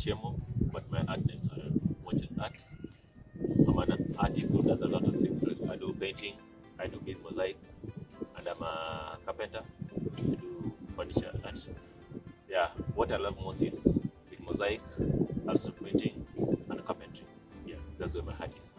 Chemo, but my art names are Motchezz Art. I'm an artist who does a lot of things. I do painting, I do big mosaic, and I'm a carpenter. I do furniture art. Yeah, what I love most is big mosaic, abstract painting, and carpentry. Yeah, that's where my heart is.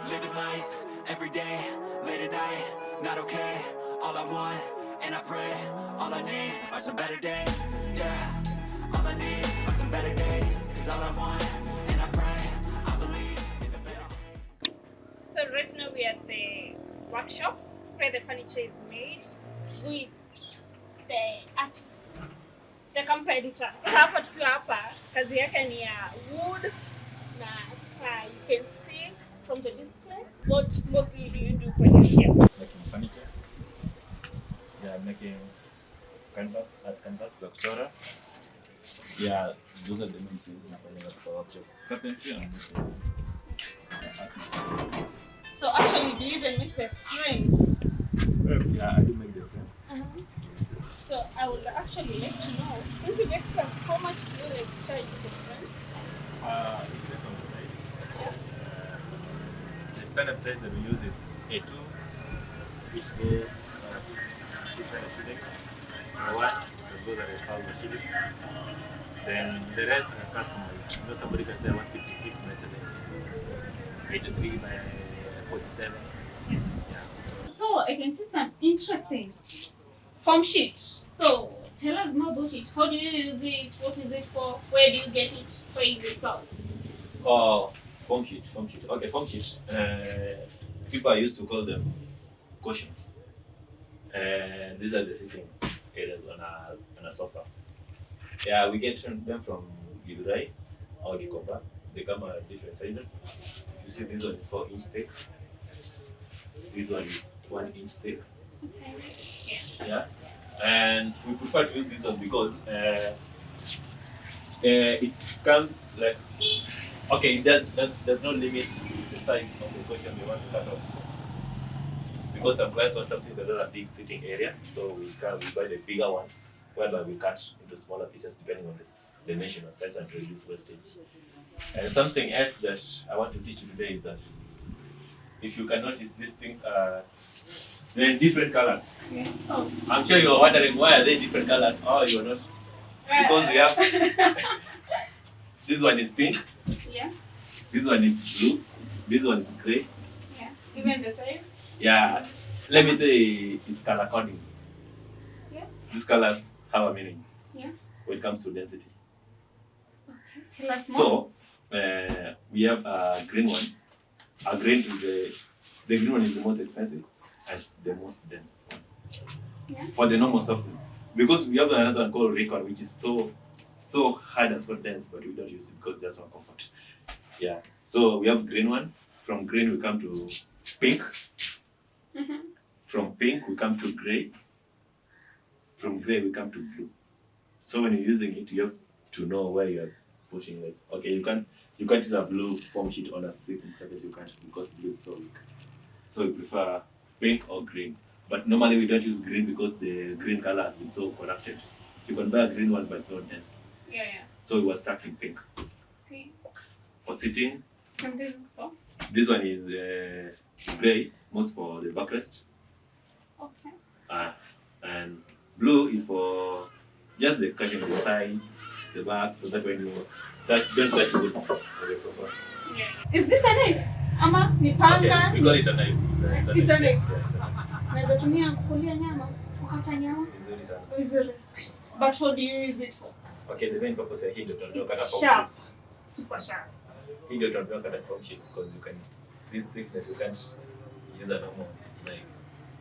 Living life, every day, late at night, not okay. All I want, and I pray, all I need are some better days. Yeah, all I need are some better days. Cause all I want, and I pray, I believe in the better days. So right now we are at the workshop where the furniture is made with the artist, the carpenter. Sasa hapa tukiwa hapa, kazi yake ni ya wood na sasa you can see from the distance. What mostly do you do when you're here? Making furniture. Yeah, making canvas, art canvas, Doctora. Yeah, those are the main things happening at the workshop. Carpentry and art. So actually, do you even make the frames? Yeah, I do make the frames. So I would actually like to know, since you make frames, how much do you like to charge for the frames? It depends on the size. Yeah. The standard size that we use is A2, which goes 600 shillings. One that goes at 1,000 shillings. Then the rest are customized. You know, somebody can say 156 by 83 by 47. Yeah. So I can see some interesting foam sheet. So tell us more about it. How do you use it? What is it for? Where do you get it? Where is the source? Oh, foam sheet. Okay, foam sheet. People used to call them cushions. These are the sitting areas on a sofa. Yeah, we get them from Gilray or Gikomba. They come at different sizes. You see, this one is 4-inch thick. This one is 1-inch thick. Okay. Yeah, and we prefer to use this one because it comes like, okay, it does not limit the size of the cushion we want to cut off. Because some clients want something that has a big sitting area, so we buy the bigger ones, whereby we cut into smaller pieces depending on the dimension and size and reduce wastage. And something else that I want to teach you today is that if you can notice, these things are they're in different colors. Yeah. Oh. I'm sure you're wondering why are they different colors. Oh, you're not. Because we have this one is pink. Yeah. This one is blue. This one is grey. Yeah. Even the size? Yeah. Let me say it's color coding. Yeah. These colors have a meaning. Yeah. When it comes to density. Okay. Tell us more. So we have a green one. A green is the green one is the most expensive and the most dense one. Yeah. For the normal software. Because we have another one called Recon, which is so hard and so dense, but we don't use it because that's our comfort. Yeah. So we have green one. From green we come to pink. From pink we come to grey. From grey we come to blue. So when you're using it, you have to know where you're pushing it. Okay, you can't use a blue foam sheet on a sitting surface. You can't because blue is so weak. So we prefer pink or green. But normally we don't use green because the green color has been so corrupted. You can buy a green one but not dense. Yeah. So we were stuck in pink. Okay. For sitting, And this is for? this one is grey, most for the backrest. Okay. And blue is for just the cutting the sides, the back, so that when you don't touch wood on the sofa. Yeah. Is this a knife? Ama ni panga? Okay, we call it a knife. It's a knife. Yeah, it's a knife. Naweza tumia kukulia nyama, kukata nyama. Vizuri sana. Vizuri. But what do you use it for? Okay, the main purpose here ndio tunataka kata It's foam sharp. sheets. Super sharp. Hii ndio tunataka kata foam sheets because you can this thickness you can't use a normal knife.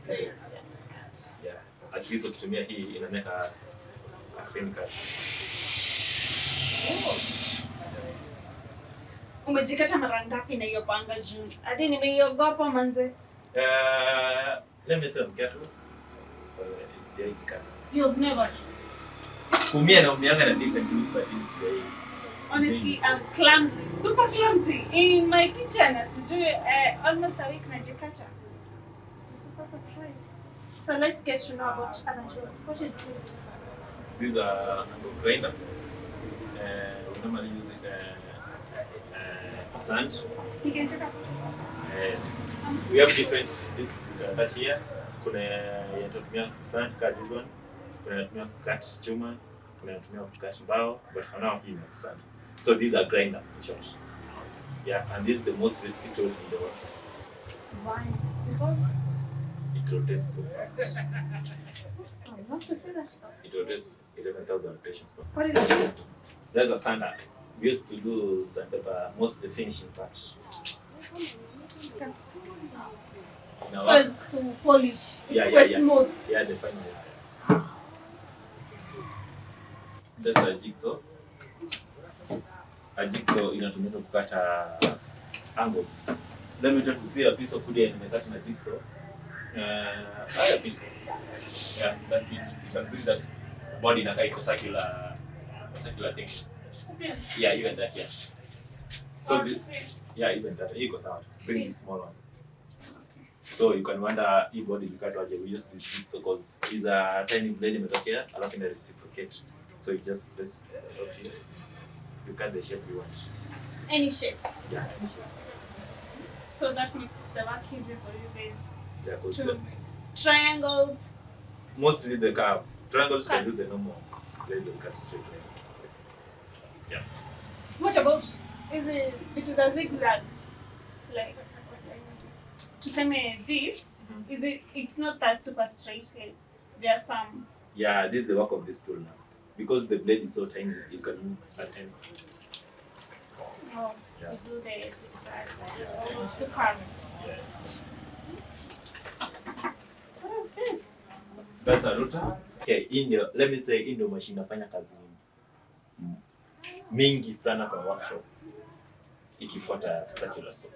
So you just cut. Yeah. At least ukitumia hii inameka a clean cut. Umejikata mara ngapi na hiyo panga juu? Hadi nimeiogopa manze. Let me say I'm careful. It's just cut. You've never. Kumia na umianga na different tools but it's Honestly, I'm clumsy, super clumsy. In my kitchen, almost a week najikata. I'm super surprised. So let's get to know about other tools. What is this? These are angle grinder. We normally use it to sand. You can take a we have different this here. Kuna yanatumia sand cut this one. Kuna yanatumia cut chuma. Kuna yanatumia cut mbao. But for now, hii ni sand. So these are grinder in short. Yeah, and this is the most risky tool in the world. Why? Because it rotates so fast. I love to see that stuff. It rotates 11,000 rotations. What is this? There's a sander. We used to do sandpaper, most the finishing part. So it's to polish. Yeah. Smooth. Yeah, the final. That's a jigsaw. A jigsaw inatumika kukata angles. Let me try to see a piece of wood and nimekata na jigsaw. A piece. Yeah, that piece. You can bring that body inakaa iko circular thing. Okay. Yeah, even that, yeah. So yeah, even that. Iko sawa. Bring this small one. So you can wonder if body likatwaje. We use this jigsaw because it's a tiny blade imetokea, alafu ina reciprocate. So you just press it. You cut the shape you want. Any shape? Yeah, any shape. So that makes the work easy for you guys. Yeah, to triangles. Mostly the curves. Triangles can do the normal. Then they cut straight lines. Yeah. What about, it is a zigzag? Like, to say this, it's not that super straight, like, there are some. Yeah, this is the work of this tool now. Because the blade is so tiny, it can move at any. Oh, yeah. You do the zigzag, like almost two curves. Yeah. What is this? That's a router. Okay, let me say Indo machine nafanya kazi mingi sana kwa workshop. Ikifuata circular saw.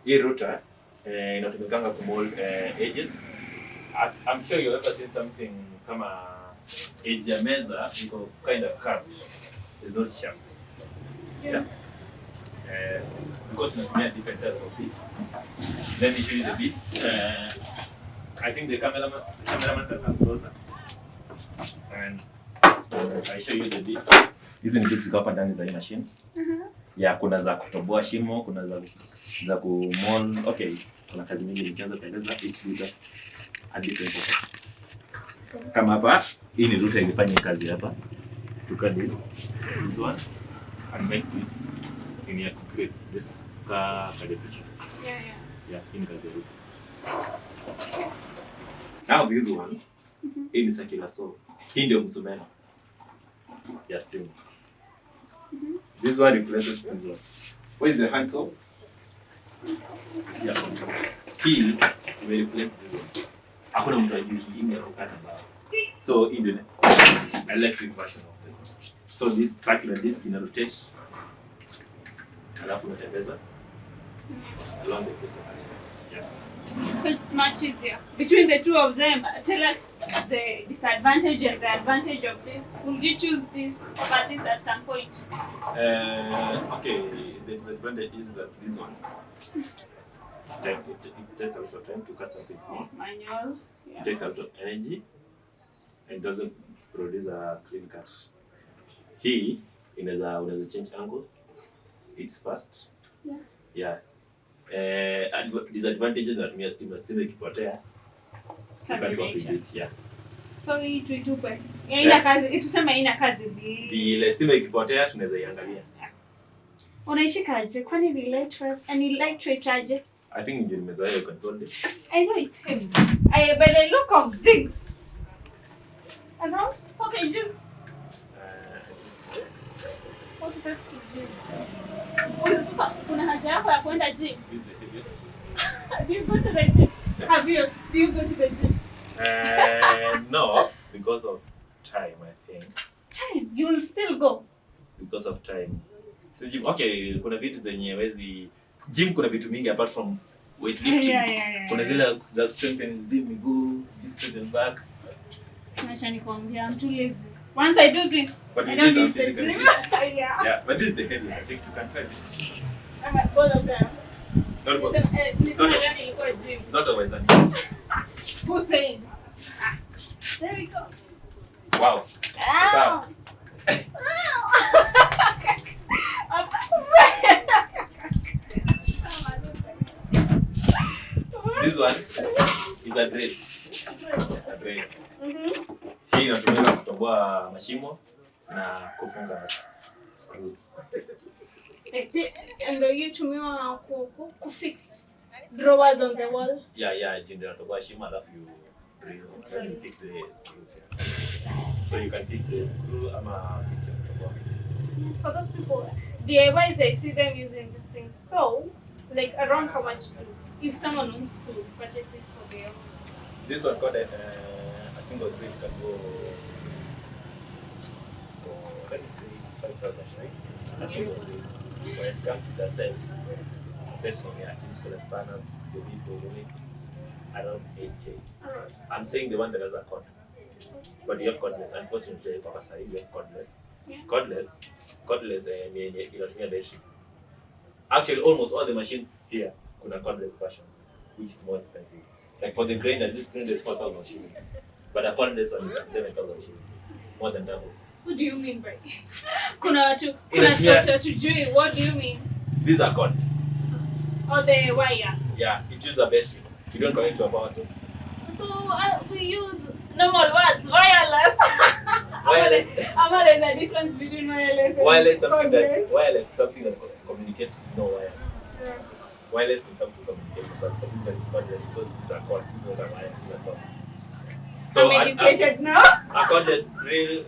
Hii router inatumikanga ku mold edges. I'm sure you've ever seen something kama edge ya meza iko kind of curved. It's not sharp. Yeah. Because we different types of bits. Let me show you the bits. I think the cameraman can come closer. And I show you the bits. Hizi ni bits ziko hapa ndani za hii machine. Yeah, kuna za kutoboa shimo, kuna za ku mold. Okay, kuna kazi nyingi nikianza kueleza each bit has a different purpose. Kama hapa, hii ni router ilifanya kazi hapa. To cut this one and make this in here concrete. This car picture. Yeah, in the router. Now this one, hii ni circular saw. Hii ndio msumeno. Yeah, still. This one replaces this one. Where is the handsaw? Yeah. Hii will replace this one. Hakuna mtu ajui hii ni ya kukata mbao. So in the electric version of this one. So this circular disc ina rotate. Alafu unatembeza along the piece of it. Yeah. So it's much easier. Between the two of them, tell us the disadvantage and the advantage of this. Would you choose this over this at some point? Okay, the disadvantage is that this one it takes a lot of time to cut something small. Manual. Yeah. It takes a lot of energy and doesn't produce a clean cut. Hii unaweza change angles. It's fast. Yeah. Disadvantages natumia stima ikipotea. Yeah. So hii tuitupe. Ina kazi, itusema ina kazi vile stima ikipotea tunaweza iangalia. Unaishikaje? Kwani ni lightweight aje? I think ndio nimezoea control it. I know it's heavy. By the look of things. I know. Okay, just what is that? Kuna haja yako ya kwenda gym? Do you go to the gym? Do you go to the gym? No, because of time, I think. Time? You will still go? Because of time. So gym, okay, kuna vitu zenye wezi gym, kuna vitu mingi apart from weightlifting. Yeah. Kuna zile za strength and gym miguu, strength and back. Nasha nikwambia, I'm too lazy. Once I do this, But I with don't this, I'm need the physically gym. fit. Yeah. Yeah, but this is the heaviest. I think you can try it. I'm at both of them. Not both. Listen, gym. It's not always an Who's saying? There we go. Wow. Ow. This one is a drill. A drill. Hii inatumika kutoboa mashimo na kufunga screws. And you tumiwa fix drawers on the wall. Yeah, jinsi unatoboa shimo alafu you drill and you fix the screws. So you can fix the screw ama for those people, DIYs, I see them using these things. So, like around how much if someone wants to purchase it for their own? This one got a single drill can go for, let me say, 5,000 shillings. A single drill. When it comes to the sets from here, at least for the spanners, the beats will be around 8K. I'm saying the one that has a cord. But you have cordless. Unfortunately, Papa Sai, you have cordless. Yeah. Cordless, actually, almost all the machines here kuna cordless version, which is more expensive. Like for the grinder, this grinder is 4,000 shillings. But a cordless one is 11,000 shillings. More than double. What do you mean by kuna tujui, what do you mean? These are cord. Or the wire? Yeah, it uses a battery. You don't connect to a power source. So we use normal words, wireless. Wireless. There's a difference between wireless and Wireless is something that communicates with no wires. Yeah. Wireless will come to communication, but for this one it's cordless because these are cord. This is not a wire. These are cord. So I'm educated now. A cordless drill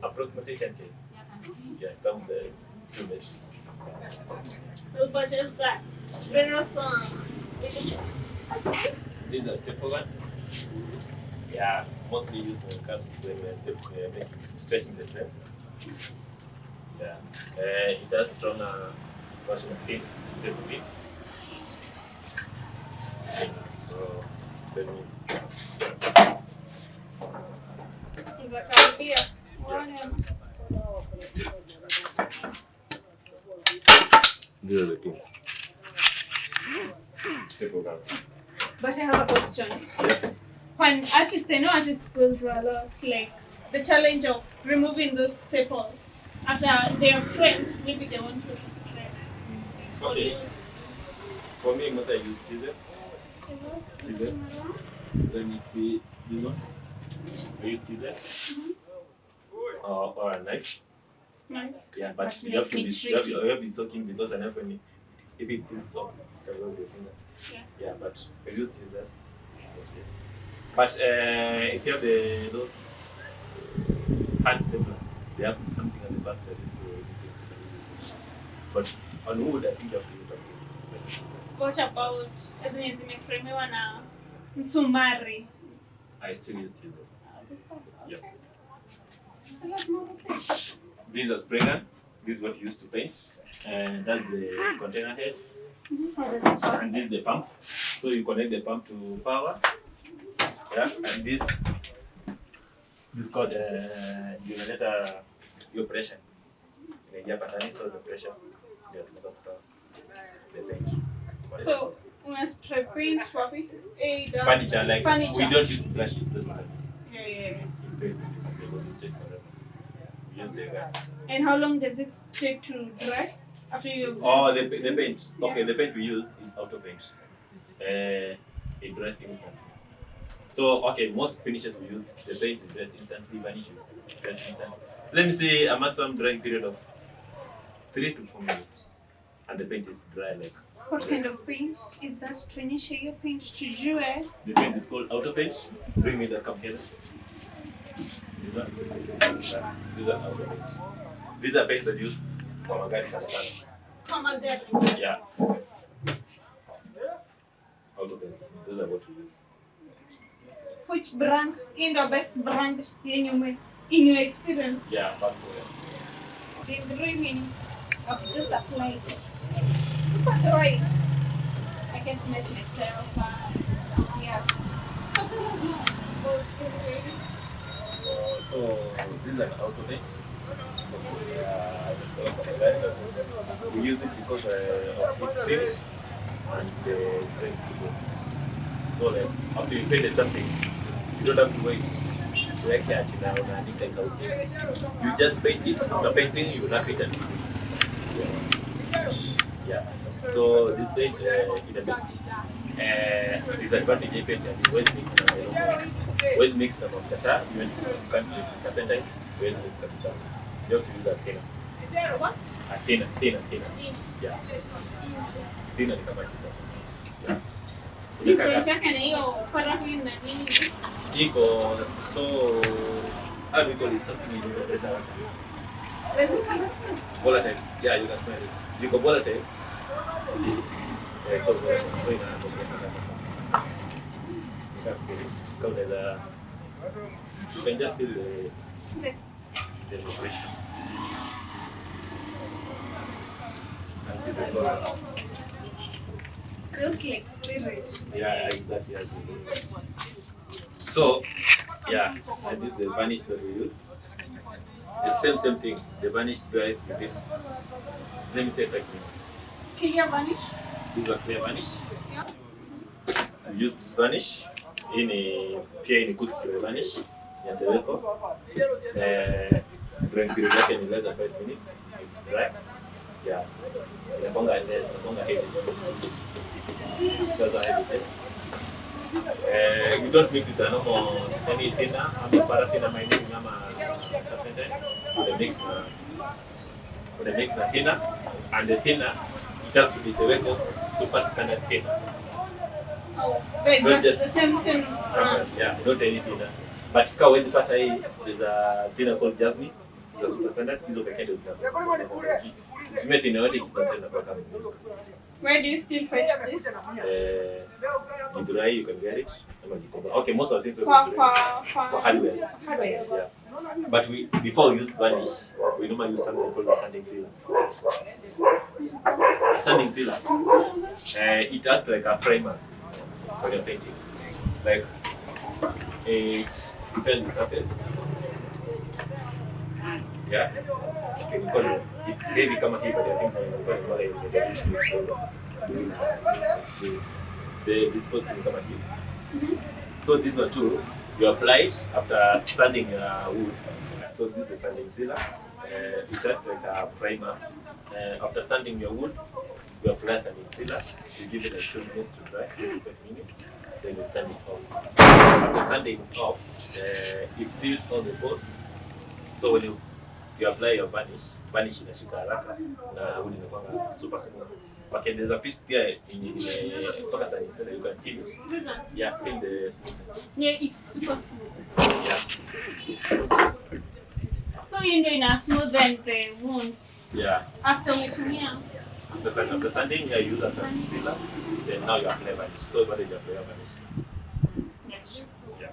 approximately 10K. Yeah, it comes 2 batteries. We'll purchase that. Very awesome. What's this? This is a staple one. Yeah, mostly used when it comes to stretching the frames. Yeah, it has stronger version of pins, staple pins. So, let me. Is that Caribbean? These are the pins. Staple guns. But I have a question. Yeah. When artists, I know artists go through a lot, like the challenge of removing those staples after they are framed, maybe they want to frame. Okay. For me, what I use scissors. Let me see. This one. I use scissors. Or a knife. Knife. Yeah, but you have to be soaking because I never know if it slips off, it will be your finger. Yeah, but I use scissors. But if you have those hand staplers, they have something at the back that is to reduce. But on wood, I think you have to use something. What about zenye zimefremewa na msumari? I still use scissors. This one? Yep. Okay. So let's move it. This is a spray gun. This is what you use to paint. And that's the container head. And this is the pump. So you connect the pump to power. Yeah, and this called generator your pressure. So the pressure the paint. So we must spray paint wapi? Furniture, like furniture. We don't use brushes. Yeah. We use the gun. And how long does it take to dry after you? Oh, the paint. Okay, the paint we use is auto paint. It dries instantly. So, okay, most finishes we use, the paint is dressed instantly, varnish is dressed instantly. Let me say a maximum drying period of 3 to 4 minutes. And the paint is dry like. What kind of paint is that? Tuonyeshe hiyo paint tujue. The paint is called auto paint. Bring me the cup here. These are auto paint. These are paints that use for magari and cars. Yeah. Auto paints. Those are what we use. Which brand is the best brand in your experience? Yeah, that's correct. In 3 minutes, I've just applied it. It's super dry. I can't mess myself. Yeah. So tell us more about this. So this is an auto paint. We use it because of its finish and the paint. So like after you paint something, you don't have to wait. Like you just paint it. After painting, you wrap it and yeah. So this paint disadvantage of paint is always mix them. Always mix them of kata. Even if you can't use carpentry, always mix them. You have to use a thinner. What? A thinner. Yeah. Thinner ni kama kisasa. Yeah. Difference yake na hiyo paraffin na nini? Iko so how do you call it? Something you do better. Resistance. Volatile. Yeah, you can smell it. Iko volatile. Yeah, so volatile. So ina you can smell it. So there's a you can just feel the vibration. Feels like spirit. Yeah, exactly. So, yeah, and this is the varnish that we use. The same thing. The varnish dries within, let me say 5 minutes. Clear varnish? This is a clear varnish. Yeah. I use this varnish. Pia ini good varnish. Yaseweko. Drying period yake ni less than 5 minutes. It's dry. Yeah. Inakonga heavy. Because I have it. You don't mix it any thinner, paraffin, the mix na thinner, and the thinner it has to be Seweko super standard thinner. Oh, the same. Yeah, not any thinner. But kawezi pata hii, there's a thinner called Jasmine. It's a super standard. Hizo pekee ndio zinakuwa. Thinner yote kipatana kwa kama. Where do you still fetch this? Gidurai, you can get it. Okay, most of the things For hardware. hardware. Yeah. But before we use varnish, we normally use something called a sanding sealer. A sanding sealer, it acts like a primer when you're painting. Like it depends the surface. Yeah. Okay, we call it. It's heavy, come here, but I think the viscosity come here. So this one too, you apply it after sanding your wood. So this is a sanding sealer. It acts like a primer. After sanding your wood, you apply sanding sealer. You give it like 2 minutes to dry, 5 minutes. Then you sand it off. After sanding off, it seals all the pores. So when you apply your varnish inashika haraka na wood inakuwa super smooth. Okay, there's a piece here in focus and so you can feel it. Yeah, feel the smoothness. Yeah, it's super smooth. Yeah. So you know in a smooth and the wounds. Yeah. After umetumia. After sanding, you use a sanding sealer. Then now you apply varnish. So what did you apply varnish? Yeah.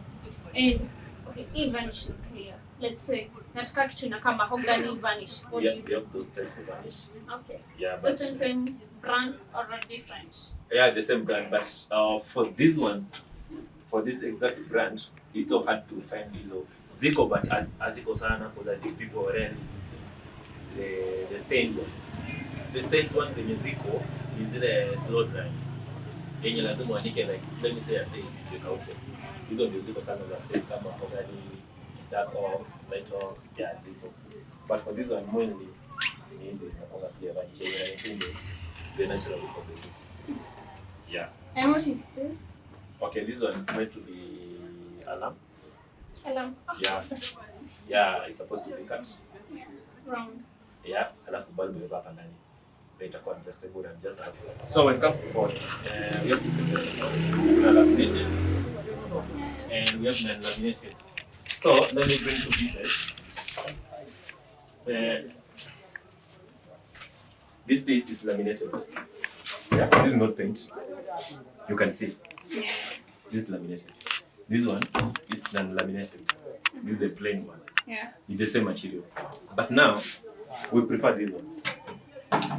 And okay, in varnish clear. Let's say nataka kitu na kama mahogany varnish. Yeah, we have those types of varnish. Okay. Yeah, The but same brand or different? yeah, the same brand, but for this one, for this exact brand, it's so hard to find hizo ziko, but aziko sana for that people already use the stained ones. The stained ones zenye ziko is the slow dry. Yenye lazima uanike like let me say a day ikauke. Hizo ndio ziko sana za stained kama organic, dark oak, light oak, yeah ziko. But for this one mainly ni hizi zinakuwa clear varnish yenye the natural look of the wood. Yeah. And what is this? Okay, this one is meant to be alarm. Alarm. Yeah. Yeah, it's supposed to be cut. Round. Yeah, alafu bulb imeweka hapa ndani. Then itakuwa adjustable and just have. So when it comes to boards, we have to laminated and we have non-laminated. So let me bring two pieces. This piece is laminated. Yeah, this is not paint. You can see. This is laminated. This one is non-laminated. This is the plain one. Yeah. It's the same material. But now, we prefer these ones.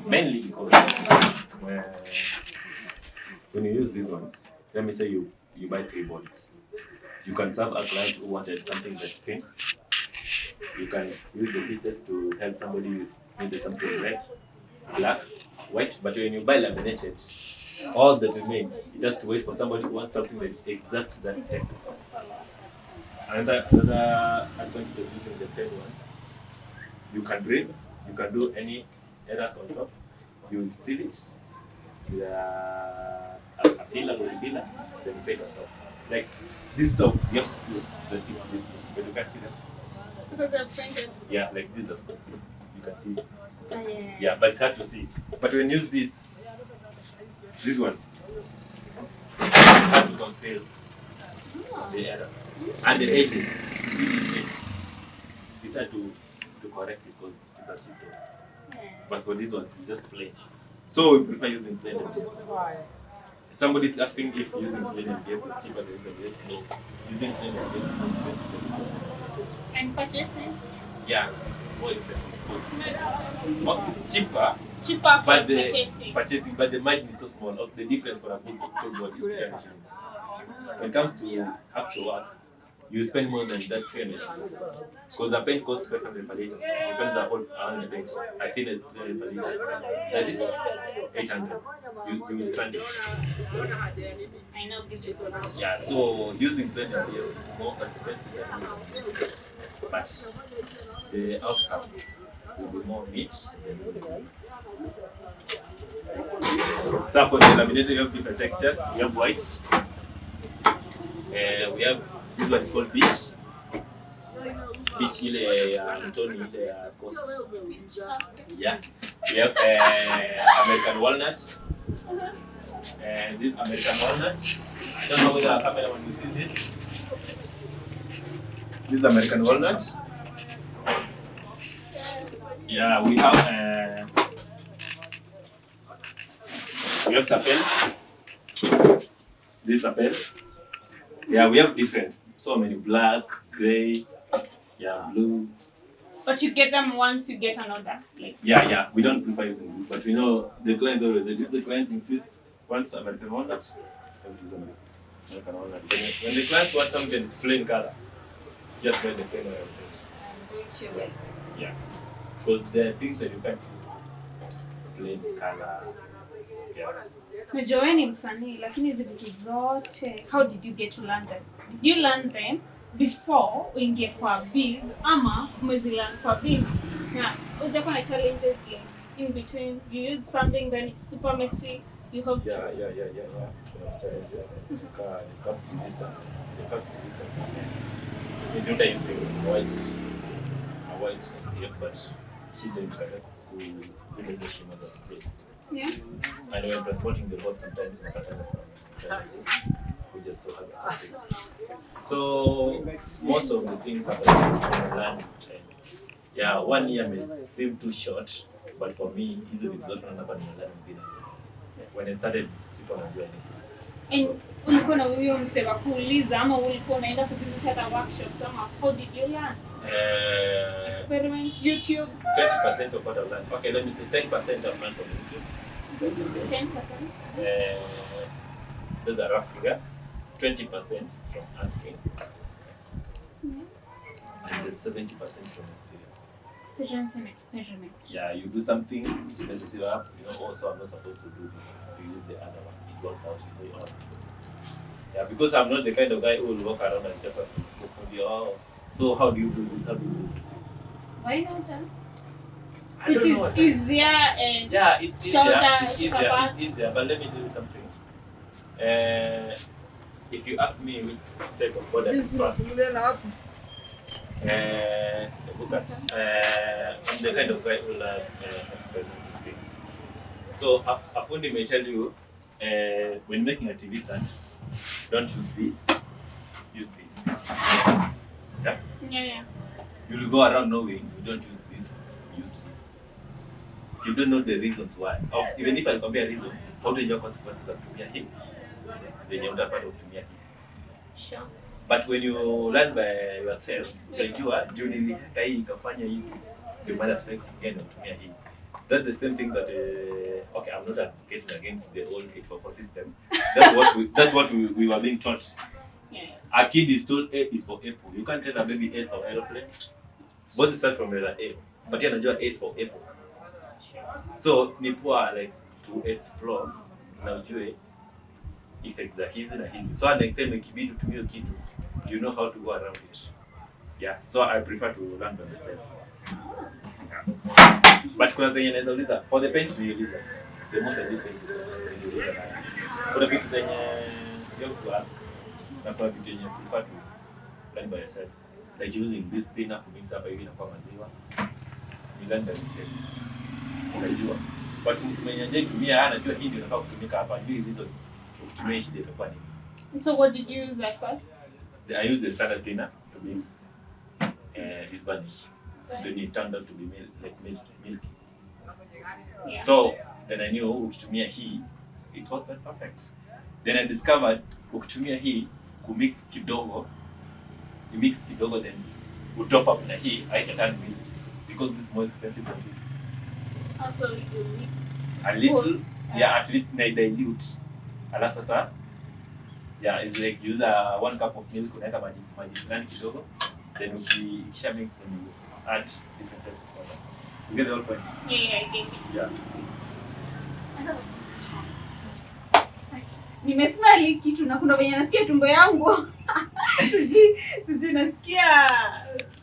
Mainly because when you use these ones, let me say you buy 3 boards. You can serve a client who wanted something that's pink. You can use the pieces to help somebody maybe something red, black, white. But when you buy laminated, all that remains, you just wait for somebody who wants something that is exact that type. Another advantage of using the plain ones, you can breathe, you can do any errors on top, you will seal it with a filler or a filler, then you paint on top. Like this top, you have screws that fix this thing, but you can't see them. Because I've painted. Yeah, like this is you can see. Yeah. Yeah, but it's hard to see. But when you use this one, it's hard to conceal the errors. And the edges, see this edge. It's hard to correct it because it's a cheap door. But for these ones, it's just plain. So we prefer using plain MDF. Somebody's asking if using plain MDF is cheaper than using MDF. No, using plain MDF is expensive. And purchasing? Yeah, it's more expensive. It's cheaper. Cheaper But for the purchasing. but the margin is so small. The difference for a good board is 300 shillings. When it comes to actual work, you spend more than that 300 shillings. Because the paint costs 500 per liter. Depends on the paint. I think it's 300 per liter. That is 800. You will strand it. I know, beautiful. Yeah, so using plain MDF is more expensive than using, but the outcome will be more neat than using. So for the laminator, you have different textures. We have white. We have this one is called beach. Beach ile Mtoni ile coast. Yeah. We have American walnut. And this American walnut. I don't know whether cameraman will see this. This is American walnut. Yeah, we have sapel. This sapel. Yeah, we have different. So many black, grey, yeah, blue. But you get them once you get an order. Like. Yeah. We don't prefer using this, but we know the client always. If the client insists wants American walnut, we use American walnut. When the client wants something that's plain color, just buy the plain one. Yeah, because there are things that you can't use plain color. Yeah. Najua wewe ni msanii lakini hizi vitu zote, how did you get to learn them? Did you learn them before uingie kwa biz ama umezilearn kwa biz? Na ujakuwa na challenges like in between, you use something then it's super messy, you have to... Challenges. The first distance. We don't using a white MDF, but she didn't correct who didn't know the space. Yeah. And when transporting the boat, sometimes we just so have it. So most of the things are learned. Yeah, 1 year may seem too short, but for me, it's a bit not when I started sikuwa najua anything. And ulikuwa na huyo mse wa kuuliza ama ulikuwa unaenda kuvisit hata workshops ama how did you learn? Experiment, YouTube? 30% of what I've learned. Okay, let me say 10% I've learned from YouTube. 10%? There's a rough figure. 20% from asking. Yeah. And the 70% from experience. Experience and experiment. Yeah, you do something, you mess it up, also I'm not supposed to do this. You use the other one. It works out, you say, yeah, because I'm not the kind of guy who will walk around and just ask people for the, so how do you do this? How do you do this? Why not just? I don't know. It is easier and yeah, it's easier. Shorter. It's easier. But let me tell you something. If you ask me which type of board I prefer, look at. I'm the kind of guy who loves experimenting things. So a fundi may tell you, when making a TV stand, don't use this. Use this. Yeah. Yeah. You will go around knowing you don't use this. Use this. You don't know the reasons why. Or even if I compare reason, how do your consequences of kutumia hii? Zenye utapata kutumia hii. Sure. But when you learn by yourself, unajua juu niliweka hii ikafanya hivi, ndio maana sifai kutumia na kutumia hii. That's the same thing that okay, I'm not advocating against the old 844 system. That's what we were being taught. Yeah. A kid is told A is for apple. You can't tell a baby A is for aeroplane. both start from letter A, but yeye anajua A is for apple. So ni poa like to explore na ujue effects za hizi na hizi. So next time ikibidi utumie kitu, you know how to go around it. Yeah, so I prefer to learn by myself. But kuna zenye naweza uliza for the paint niuliza the most I do paint niuliza kuna vitu zenye you to ask na kuna vitu zenye prefer to learn by yourself, like using this thinner to mix up hivi na kwa maziwa ni learn by mistake unajua, but mtu mwenye anayetumia anajua hii ndio inafaa kutumika hapa, ndio hizo ukitumia hii ndio itakuwa nini. So what did you use at first? I used the standard thinner to mix this varnish. Then it turned out to be milky. Yeah. So then I knew ukitumia hii it works out perfect. Then I discovered ukitumia hii kumix kidogo, you mix kidogo then you top up na hii haita turn milky because this is more expensive than this. Also you mix A little, yeah, at least na dilute. Alafu sasa yeah, it's like use 1 cup of milk unaweka maji fulani kidogo, then ukisha mix and you add different type of water. You get the whole point? Yeah, I get it. Yeah. Nimesmile kitu na kuna venye nasikia tumbo yangu. Siji nasikia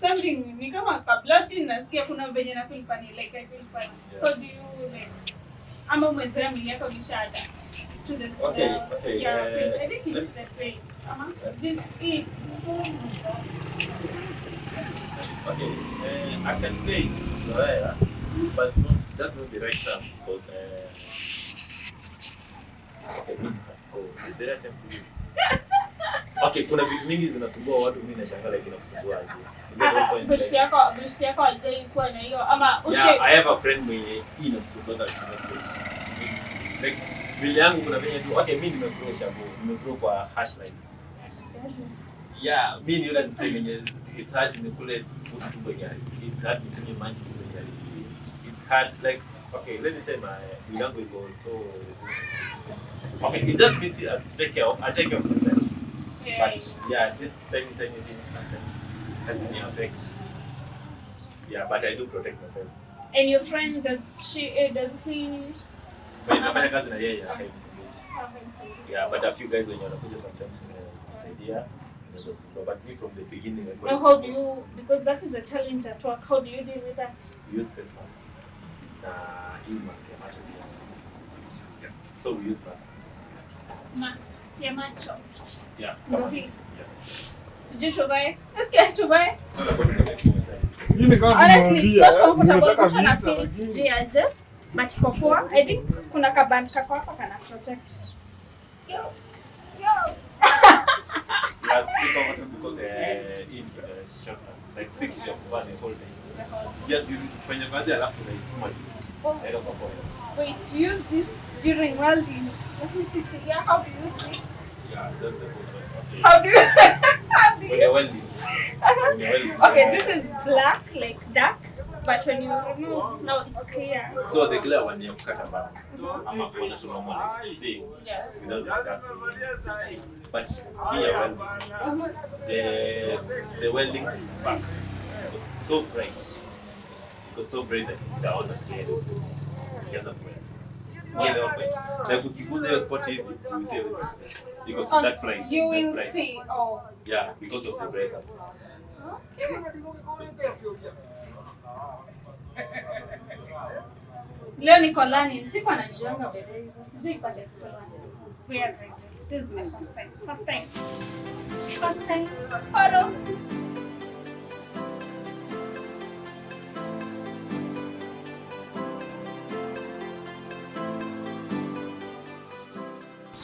something ni kama kabloti, nasikia kuna venye na feel funny, like I feel funny. Yeah. How do you like ama umezoea mwili yako umeshaada to the smell? Okay. Yeah, I think it's the way. This is so Okay. I can say but that's not the right term because okay, the right term to use. Okay, kuna vitu mingi zinasumbua watu, mimi nashangaa like inakusumbua aje. Beshte yako ajai kuwa na hiyo ama yeah, I have a friend mwenye inamsumbua like vile yangu kuna venye tu okay, mimi nimegrow kwa hash life. Yeah, mimi ni yule msee mwenye it's hard nikule food tumbo gari. It's hard nikunywe maji tumbo gari. It's hard like okay, let me say my language was so resistant. Okay, it does miss you to take care of. I take care of myself. yeah. But yeah, this tiny things sometimes has an effect. Yeah, but I do protect myself. And your friend, does he But nafanya kazi na yeye yeah, but a few guys when wanakuja sometimes kusaidia. But me from the beginning. Now how do you, because that is a challenge at work, how do you deal with that? We use face masks. Hii mask ya macho pia. Yeah. So we use masks. Mask ya macho. Yeah. Ndio hii. Yeah. Sijui tuvae. Nasikia tuvae. Sasa kwa nini tunasema? Honestly, it's not comfortable. Mtu ana feel sijui aje. But iko poa. I think kuna kaband kako hapa kana protect. Yo. Yeah, it's comfortable because in short like 6 years over the whole day. Just use it to kufanya kazi alafu unaisoma tu. Haina kwa poa. Wait, use this during welding. Let me see. Yeah, how do you see? Yeah, that's the whole point. Okay. How do you? When you're welding. Okay, this is black, like dark, but when you remove, now it's clear. So the clear one you cut about. Ama kuona tu normal. See, Yeah. without the gas. But here welding, the welding back was so bright. It was so bright that the other clear. Ukianza kuweka. Na ukiguza hiyo spot hivi, you see everything. Because of that bright. You that will bright. see. Oh. Yeah, because of the breakers. Okay. Leo niko learning. Siku anajiunga bedhe hizo. Sijui ipate experience. Weird like this. This is my first time. First time. Photo.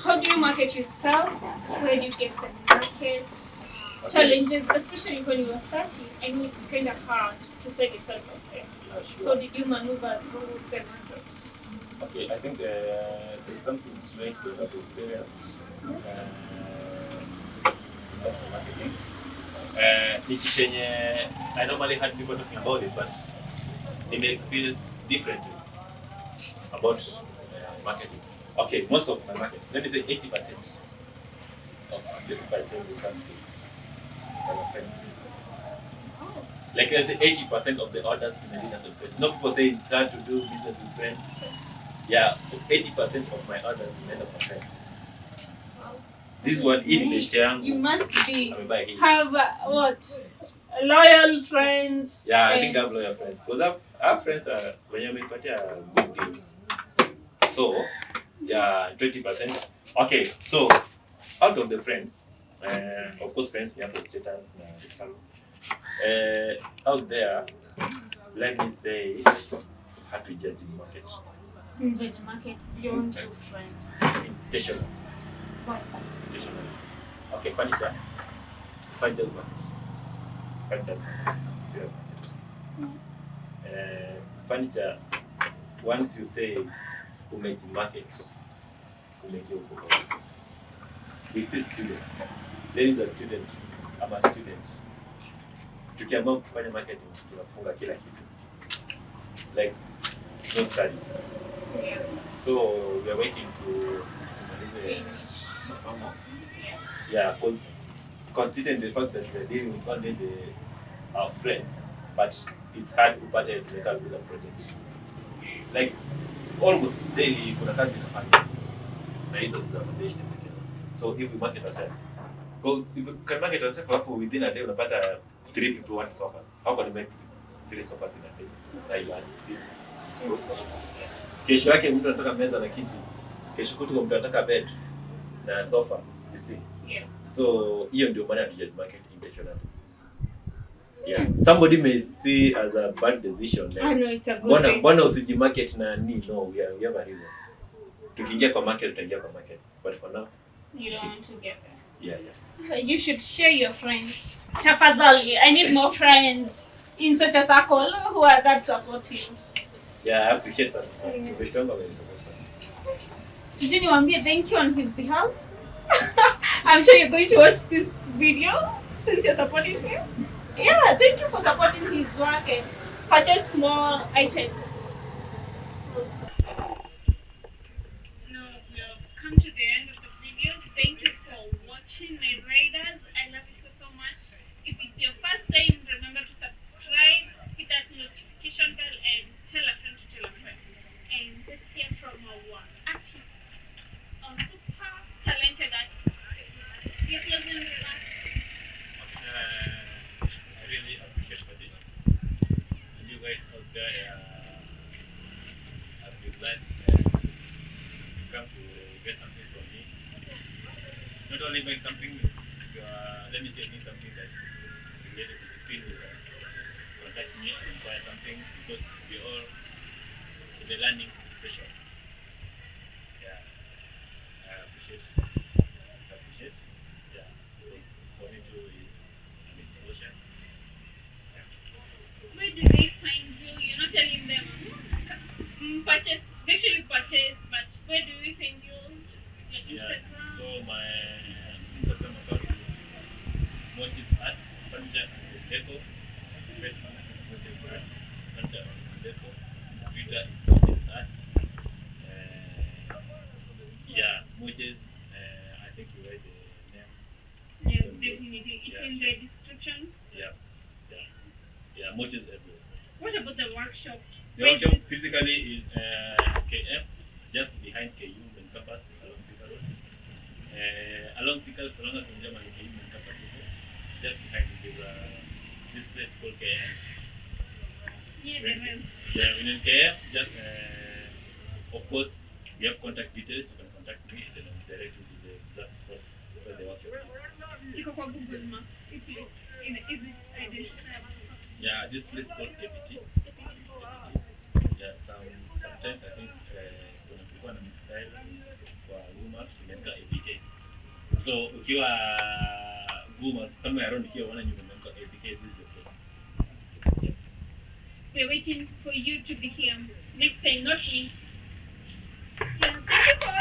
How do you market yourself? Where do you get the market? Challenges, especially when you were starting. I know it's kind of hard to sell yourself out there. Yeah, sure. How did you maneuver through the market? Okay, I think there's something strange that I've experienced. That's the marketing. I normally had people talking about it, but they may experience differently about marketing. Okay, most of my market, let me say 80% of 50% is something kind of fancy. Like let's say 80% of the orders in the business with friends. No people say it's hard to do business with friends. Yeah, 80% of my orders end up with friends. This one in the You must be have what? Loyal friends. Yeah, I think I have loyal friends. Because our friends are when you make good deals. So yeah, 20%. Okay, so out of the friends, of course friends you have the status out there, let me say how to judge the market. Judge market beyond your friends. Intentional. Intentional. Okay, furniture. Furniture market. Furniture market. Sales market. Furniture, once you say umage market, umage huko. We see students. There is a student. I'm a student. Tukiamua kufanya marketing, tunafunga kila kitu. Like no studies. Yeah. So we are waiting to finish masomo. Yeah, because considering the fact that we are dealing with only our friends, but it's hard to pata tuweka bila project. Like almost daily kuna kazi inafanya. Na hizo za foundation pekee. So if we market ourselves, if we can market ourselves alafu within a day unapata 3 people want sofas. How can you make 3 sofas in a day? That you ask. Kesho yake mtu anataka meza na kiti. Kesho kutu mtu anataka bed na sofa, you see. Yeah. So hiyo ndio maana ya market intentional. Yeah. Somebody may see as a bad decision. I know it's a good thing. Mbona usiji market na ni no, we have a reason. Tukiingia kwa market tutaingia kwa market. But for now, you don't want to get there. Yeah. You should share your friends. Tafadhali, I need more friends in such a circle who are that supportive. Yeah, I appreciate that. Did you niwaambie thank you on his behalf? I'm sure you're going to watch this video since you're supporting him. Yeah, thank you for supporting his work and purchase more items. Now we have come to the end of the video. Thank you for watching my riders. I love you so much. If it's your first time, remember to subscribe, hit that notification bell, and tell a friend to tell a friend. And let's hear from our artist, our super talented artist. Your closing remarks. I really appreciate for this. And you guys out there, I've been glad to come to get something from me. Not only buy something, let me say something that's related to the field. Contact me and buy something because we all in the learning pressure. Yeah, I appreciate. Yeah, so for me too is an inspiration. Yeah. Where do they find you? You're not telling them. Purchase. Make sure you purchase. But where do we find you? Like Instagram. Yeah. So my Instagram account is Motchezz Art Insta, Facebook, Motchezz Art Insta, Twitter is Motchezz Art. Yeah, Motchezz. I think you write the name. Yes, definitely. It's in the description. Yeah, Motchezz everywhere. What about the workshop? The workshop physically is KF, just behind KU main campus, along Pika Road. Along Pika, so long as you know KU main campus, just behind this place called KM. Yeah, in KM, just of course, we have contact details. You can contact me and then direct you to the exact spot where the workshop is. Iko kwa Google Maps. Is it identifiable? Yeah, this place called APT. Yeah, sometimes I think kuna kulikuwa na mistyle kwa Google tumeandika APK. So ukiwa Google kama around here wana nyumba imeandika APK, this is the place. We're waiting for you to be here next time, not me. Yeah, thank you for